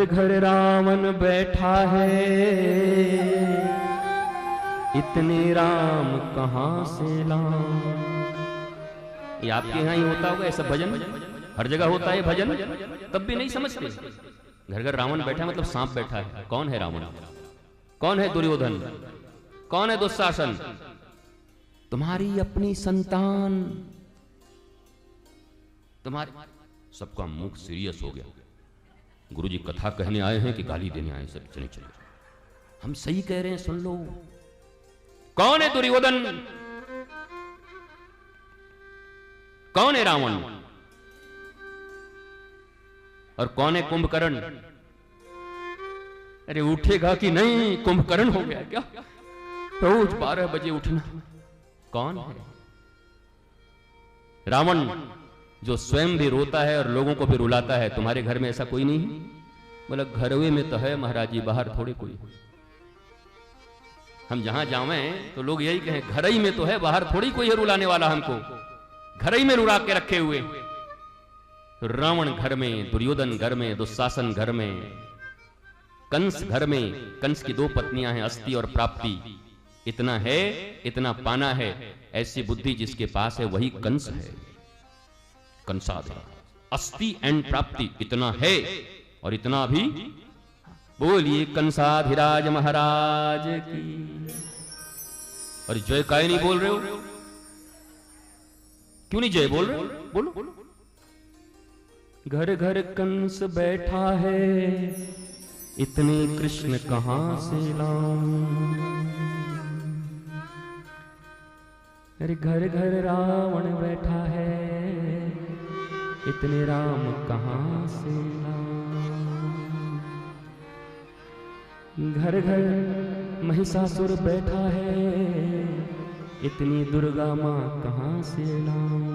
घर घर रावण बैठा है, इतने राम कहां से लाऊं। ये आपके यहां ही होता होगा ऐसा भजन, हर जगह होता है भजन, तब भी नहीं समझते। घर घर रावण बैठा मतलब सांप बैठा है। कौन है रावण? कौन है दुर्योधन? कौन है दुशासन? तुम्हारी अपनी संतान। तुम्हारे सबका मुख सीरियस हो गया। गुरुजी कथा कहने आए हैं कि गाली देने आए? सब चले चले, हम सही कह रहे हैं, सुन लो। कौन है दुर्योधन? कौन है रावण? और कौन है कुंभकर्ण? अरे उठेगा कि नहीं? कुंभकर्ण हो गया क्या? रोज 12 बजे उठना। कौन है रावण? जो स्वयं भी रोता है और लोगों को भी रुलाता है। तुम्हारे घर में ऐसा कोई नहीं? बोला घरवे में तो है महाराज जी, बाहर थोड़े कोई। हम जहां जावें तो लोग यही कहें, घर ही में तो है, बाहर थोड़ी कोई है रुलाने वाला हमको। घर ही में रुला के रखे हुए। तो रावण घर में, दुर्योधन घर में, दुशासन घर में, कंस घर में। कंस की 2 पत्नियां हैं, अस्ति और प्राप्ति। इतना है, इतना पाना है। ऐसी बुद्धि जिसके पास है वही कंस है। कंसाधरा, अस्ति एंड प्राप्ति, इतना है और इतना भी। बोलिए कंसाधिराज महाराज की। और जय काय नहीं बोल रहे हो? क्यों नहीं जय बोल रहे हो? बोलो। घर घर कंस बैठा है, इतने कृष्ण कहां से लाऊं। अरे घर घर रावण बैठा है, इतने राम कहां से लाऊं। घर घर महिषासुर बैठा है, इतनी दुर्गा मां कहां से लाऊं।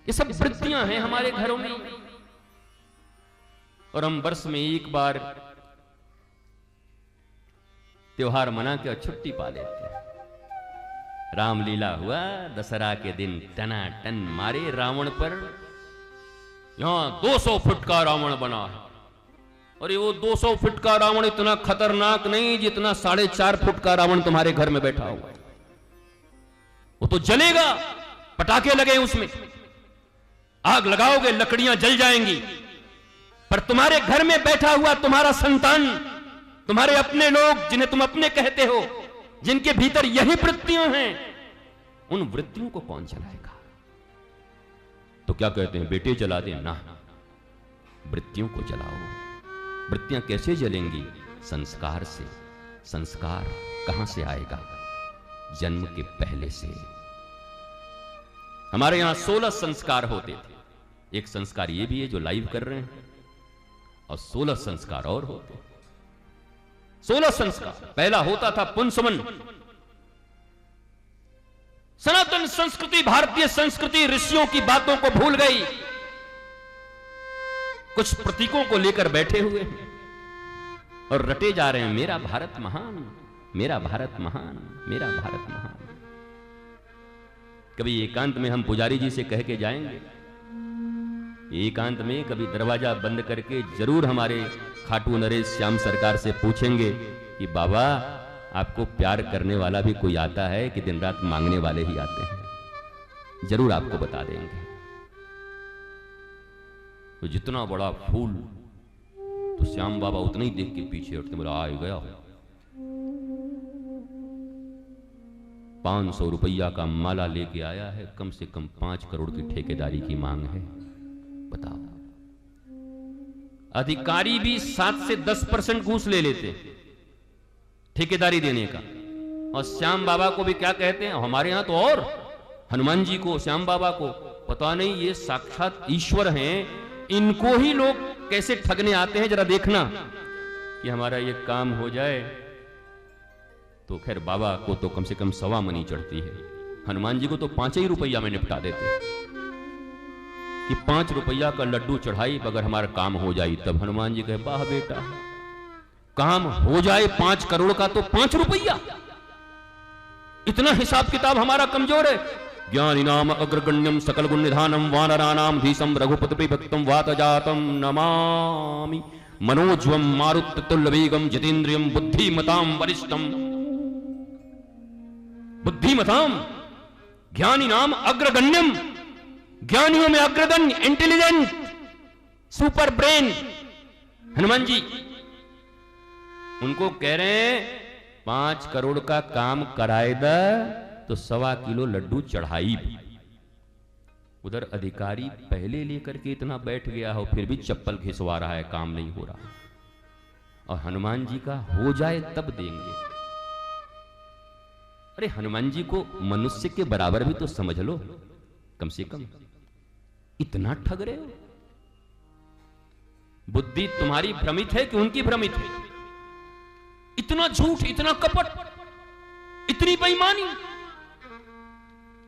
ये सब वृत्तियां हैं हमारे घरों में। और हम वर्ष में एक बार त्योहार मना के छुट्टी पा लेते हैं। रामलीला हुआ, दशहरा के दिन टनाटन मारे रावण पर। यहां 200 फुट का रावण बना है। और ये वो 200 फुट का रावण इतना खतरनाक नहीं जितना 4.5 फुट का रावण तुम्हारे घर में बैठा हुआ है। वो तो जलेगा, पटाखे लगे उसमें, आग लगाओगे लकड़ियां जल जाएंगी। पर तुम्हारे घर में बैठा हुआ तुम्हारा संतान, तुम्हारे अपने लोग जिन्हें तुम अपने कहते हो, जिनके भीतर यही वृत्तियां हैं, उन वृत्तियों को कौन चलाएगा? तो क्या कहते हैं, बेटे जला दे ना, वृत्तियों को जलाओ। वृत्तियां कैसे जलेंगी? संस्कार से। संस्कार कहां से आएगा? जन्म के पहले से। हमारे यहां 16 संस्कार होते थे। एक संस्कार ये भी है जो लाइव कर रहे हैं, और 16 संस्कार और होते। 16 संस्कार। पहला होता था पुंसवन। सनातन संस्कृति, भारतीय संस्कृति ऋषियों की बातों को भूल गई, कुछ प्रतीकों को लेकर बैठे हुए और रटे जा रहे हैं, मेरा भारत महान, मेरा भारत महान, मेरा भारत महान। कभी एकांत में हम पुजारी जी से कह के जाएंगे, एकांत में कभी दरवाजा बंद करके जरूर हमारे खाटू नरेश श्याम सरकार से पूछेंगे कि बाबा आपको प्यार करने वाला भी कोई आता है कि दिन रात मांगने वाले ही आते हैं? जरूर आपको बता देंगे। तो जितना बड़ा फूल, तो श्याम बाबा उतना ही देख के पीछे उठते, बोला आ गया। 500 रुपया का माला लेके आया है, कम से कम 5 करोड़ की ठेकेदारी की मांग है। बताओ, अधिकारी भी 7 से 10% घूस ले लेते ठेकेदारी देने का। और श्याम बाबा को भी क्या कहते हैं हमारे यहां तो, और हनुमान जी को, श्याम बाबा को पता नहीं ये साक्षात ईश्वर हैं, इनको ही लोग कैसे ठगने आते हैं। जरा देखना कि हमारा ये काम हो जाए तो खैर बाबा को तो कम से कम 1.25 मनी चढ़ती है, हनुमान जी को तो 5 ही रुपया में निपटा देते कि 5 रुपया का लड्डू चढ़ाई, अगर हमारा काम हो जाए तब। हनुमान जी कहे वाह बेटा, काम हो जाए 5 करोड़ का तो 5 रुपया? इतना हिसाब किताब हमारा कमजोर है। ज्ञानिनाम अग्रगण्यम सकल गुण निधानम वानराणाम धीशम रघुपति भक्तम वातजातम नमामि मनोज्वम मारुत तुल्य वेगम जितेन्द्रियम बुद्धिमताम वरिष्ठम। बुद्धिमताम, ज्ञानी नाम अग्रगण्यम, ज्ञानियों में अग्रगण्य, intelligent, super brain Hanuman ji. उनको कह रहे हैं 5 करोड़ का काम कराए दा तो 1.25 किलो लड्डू चढ़ाई। उधर अधिकारी पहले लेकर के इतना बैठ गया हो, फिर भी चप्पल घिसवा रहा है, काम नहीं हो रहा। और हनुमान जी का हो जाए तब देंगे। अरे हनुमान जी को मनुष्य के बराबर भी तो समझ लो, कम से कम। इतना ठग रहे हो? बुद्धि तुम्हारी भ्रमित है कि उनकी भ्रमित है? इतना झूठ, इतना कपट, इतनी बेईमानी,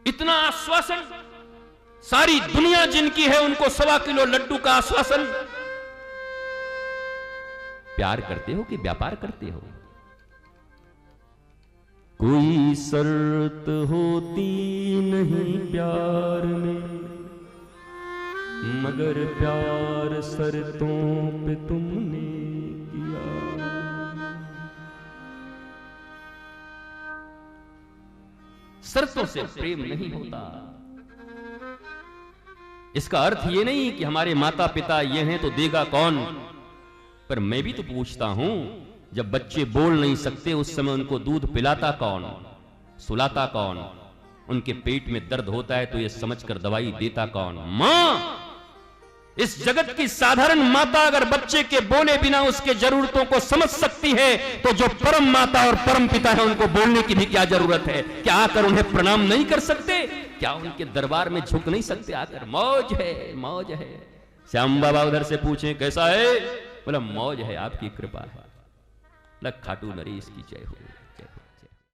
इतना आश्वासन। सारी दुनिया जिनकी है उनको 1.25 किलो लड्डू का आश्वासन। प्यार करते हो कि व्यापार करते हो? कोई शर्त होती नहीं प्यार में, मगर प्यार शर्तों पे तुमने किया। शर्तों से प्रेम नहीं होता। इसका अर्थ ये नहीं कि हमारे माता पिता ये हैं तो देगा कौन। पर मैं भी तो पूछता हूं, जब बच्चे बोल नहीं सकते उस समय उनको दूध पिलाता कौन, सुलाता कौन? उनके पेट में दर्द होता है तो ये समझकर दवाई देता कौन? मां। इस जगत की साधारण माता अगर बच्चे के बोले बिना उसके जरूरतों को समझ सकती है तो जो परम माता और परम पिता है उनको बोलने की भी क्या जरूरत है? क्या आकर उन्हें प्रणाम नहीं कर सकते? क्या उनके दरबार में झुक नहीं सकते आकर? मौज है, मौज है। श्याम बाबा उधर से पूछे कैसा है? बोला मौज है, आपकी कृपा है। लख खाटू नरेश की जय हो।